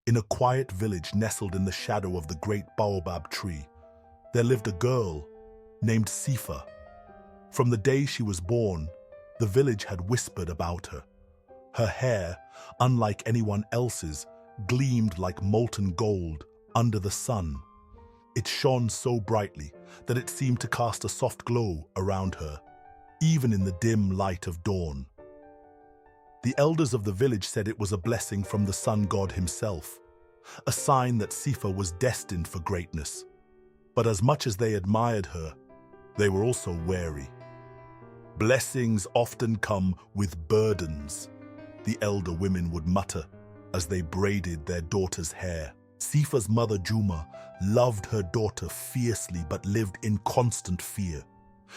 In a quiet village nestled in the shadow of the great baobab tree, there lived a girl named Sifa. From the day she was born, the village had whispered about her. Her hair, unlike anyone else's, gleamed like molten gold under the sun. It shone so brightly that it seemed to cast a soft glow around her, even in the dim light of dawn. The elders of the village said it was a blessing from the sun god himself, a sign that Sifa was destined for greatness. But as much as they admired her, they were also wary. Blessings often come with burdens, the elder women would mutter as they braided their daughter's hair. Sifa's mother Juma loved her daughter fiercely but lived in constant fear.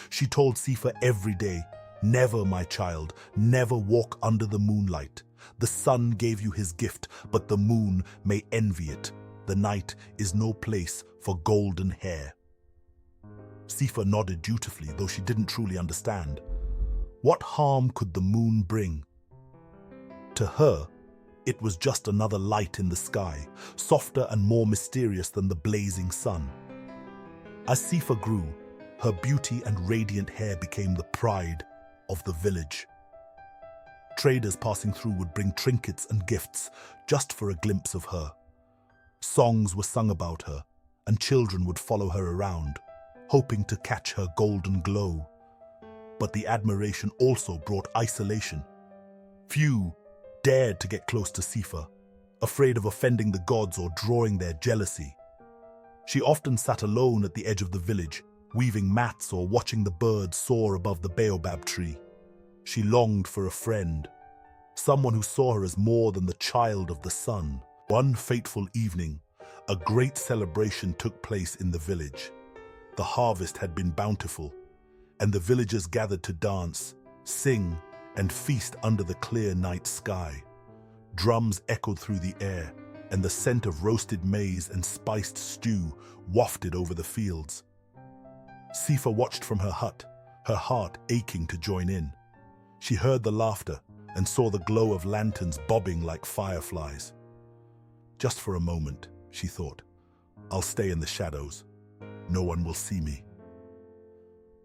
She told Sifa every day, "Never, my child, never walk under the moonlight. The sun gave you his gift, but the moon may envy it. The night is no place for golden hair." Sifa nodded dutifully, though she didn't truly understand. What harm could the moon bring? To her, it was just another light in the sky, softer and more mysterious than the blazing sun. As Sifa grew, her beauty and radiant hair became the pride of the village. Traders passing through would bring trinkets and gifts just for a glimpse of her. Songs were sung about her, and children would follow her around, hoping to catch her golden glow. But the admiration also brought isolation. Few dared to get close to Sifa, afraid of offending the gods or drawing their jealousy. She often sat alone at the edge of the village, weaving mats or watching the birds soar above the baobab tree. She longed for a friend, someone who saw her as more than the child of the sun. One fateful evening, a great celebration took place in the village. The harvest had been bountiful, and the villagers gathered to dance, sing, and feast under the clear night sky. Drums echoed through the air, and the scent of roasted maize and spiced stew wafted over the fields. Sifa watched from her hut, her heart aching to join in. She heard the laughter and saw the glow of lanterns bobbing like fireflies. Just for a moment, she thought, "I'll stay in the shadows. No one will see me."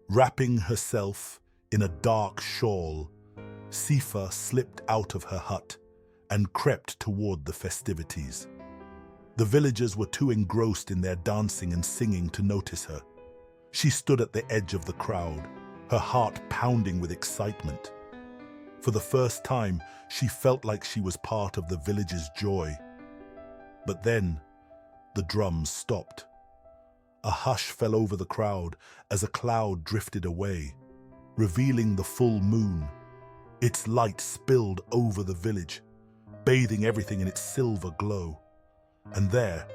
Wrapping herself in a dark shawl, Sifa slipped out of her hut and crept toward the festivities. The villagers were too engrossed in their dancing and singing to notice her. She stood at the edge of the crowd, her heart pounding with excitement. For the first time, she felt like she was part of the village's joy. But then, the drums stopped. A hush fell over the crowd as a cloud drifted away, revealing the full moon. Its light spilled over the village, bathing everything in its silver glow. And there,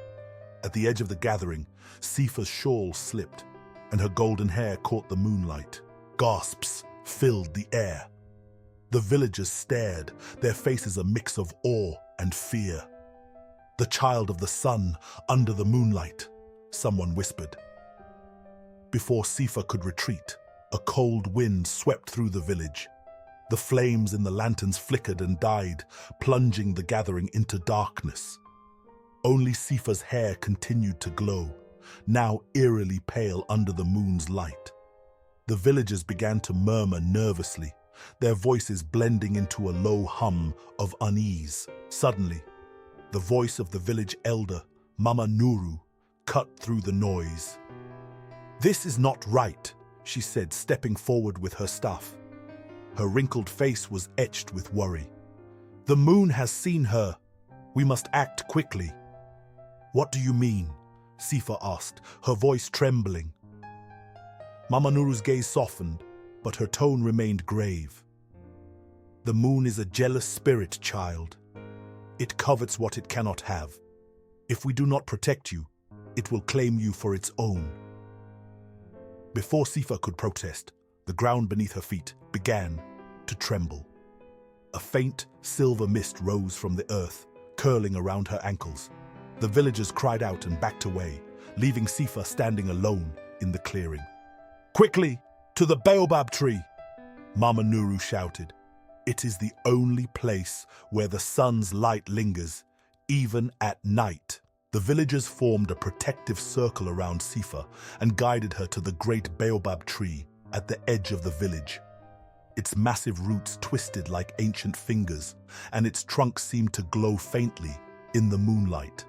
at the edge of the gathering, Sifa's shawl slipped, and her golden hair caught the moonlight. Gasps filled the air. The villagers stared, their faces a mix of awe and fear. "The child of the sun under the moonlight," someone whispered. Before Sifa could retreat, a cold wind swept through the village. The flames in the lanterns flickered and died, plunging the gathering into darkness. Only Sifa's hair continued to glow, now eerily pale under the moon's light. The villagers began to murmur nervously, their voices blending into a low hum of unease. Suddenly, the voice of the village elder, Mama Nuru, cut through the noise. "This is not right," she said, stepping forward with her staff. Her wrinkled face was etched with worry. "The moon has seen her. We must act quickly." "What do you mean?" Sifa asked, her voice trembling. Mama Nuru's gaze softened, but her tone remained grave. "The moon is a jealous spirit, child. It covets what it cannot have. If we do not protect you, it will claim you for its own." Before Sifa could protest, the ground beneath her feet began to tremble. A faint silver mist rose from the earth, curling around her ankles. The villagers cried out and backed away, leaving Sifa standing alone in the clearing. "Quickly, to the baobab tree!" Mama Nuru shouted. "It is the only place where the sun's light lingers, even at night. The villagers formed a protective circle around Sifa and guided her to the great baobab tree at the edge of the village. Its massive roots twisted like ancient fingers, and its trunk seemed to glow faintly in the moonlight.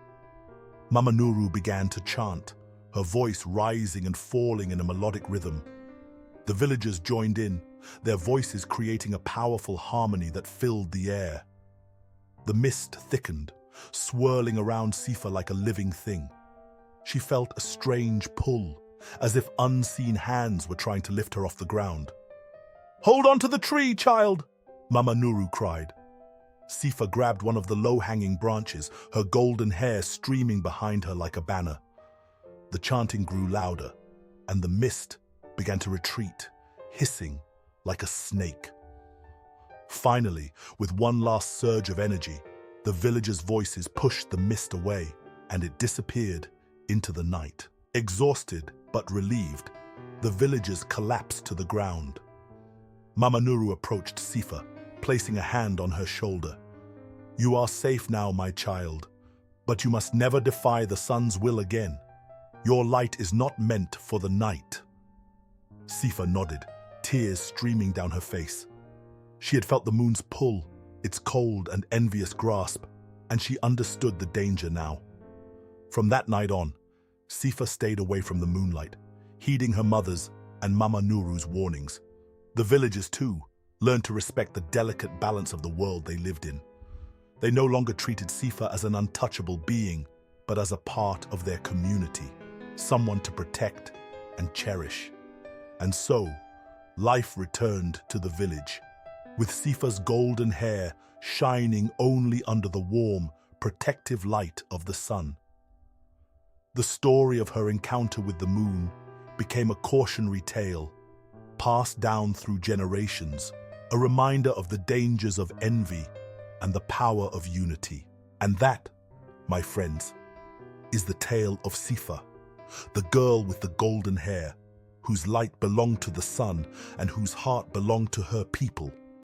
Mama Nuru began to chant, her voice rising and falling in a melodic rhythm. The villagers joined in, their voices creating a powerful harmony that filled the air. The mist thickened, swirling around Sifa like a living thing. She felt a strange pull, as if unseen hands were trying to lift her off the ground. "Hold on to the tree, child!" Mama Nuru cried. Sifa grabbed one of the low-hanging branches, her golden hair streaming behind her like a banner. The chanting grew louder, and the mist began to retreat, hissing like a snake. Finally, with one last surge of energy, the villagers' voices pushed the mist away, and it disappeared into the night. Exhausted but relieved, the villagers collapsed to the ground. Mama Nuru approached Sifa, placing a hand on her shoulder. "You are safe now, my child, but you must never defy the sun's will again. Your light is not meant for the night." Sifa nodded, tears streaming down her face. She had felt the moon's pull, its cold and envious grasp, and she understood the danger now. From that night on, Sifa stayed away from the moonlight, heeding her mother's and Mama Nuru's warnings. The villagers, too, learned to respect the delicate balance of the world they lived in. They no longer treated Sifa as an untouchable being, but as a part of their community, someone to protect and cherish. And so, life returned to the village, with Sifa's golden hair shining only under the warm, protective light of the sun. The story of her encounter with the moon became a cautionary tale, passed down through generations, a reminder of the dangers of envy and the power of unity. And that, my friends, is the tale of Sifa, the girl with the golden hair, whose light belonged to the sun and whose heart belonged to her people.